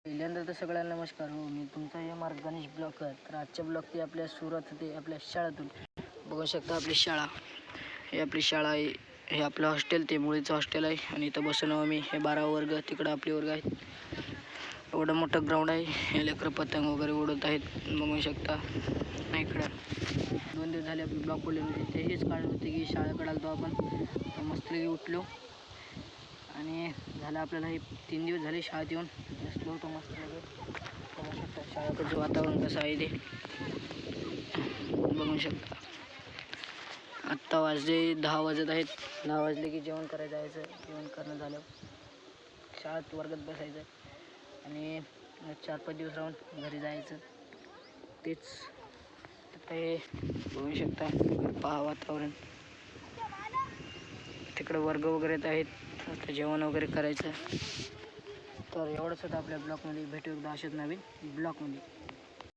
पहिल्यांदा तर सगळ्यांना नमस्कार. हो, मी तुमचा एम आर गणेश ब्लॉकर. तर आजच्या ब्लॉग ते आपल्या सुरत ते आपल्या शाळेतून बघू शकता. आपली शाळा, हे आपली शाळा आहे, हे आपलं हॉस्टेल, ते मुळीचं हॉस्टेल आहे. आणि इथं बसून मी हे 12 वर्ग, तिकडं आपले वर्ग आहेत. एवढं मोठं ग्राउंड आहे. हे लेकरं पतंग वगैरे उडत आहेत, बघू शकता. इकडं 2 दिवस झाले आपले ब्लॉक पडले होते. ते हेच काढत होते की शाळेकडे आलो आपण मस्तपैकी उठलो आणि झालं आपल्याला हे 3 दिवस झाले शाळेत येऊन बसलो होतो मस्तपैकी. बघू शकता शाळेकडचं वातावरण कसं आहे ते बघू शकता. आत्ता वाजले 10 वाजत आहेत. 10 वाजले की जेवण करायला जायचं. जेवण करणं झालं शाळेत वर्गात बसायचं आणि 4-5 दिवस राहून घरी जायचं. तेच ते बघू शकता. पहा वातावरण, तिकडं वर्ग वगैरे आहेत. आता जेवण वगैरे करायचं. तर एवढंच होतं आपल्या ब्लॉगमध्ये. भेटू एकदा अशाच नवीन ब्लॉगमध्ये.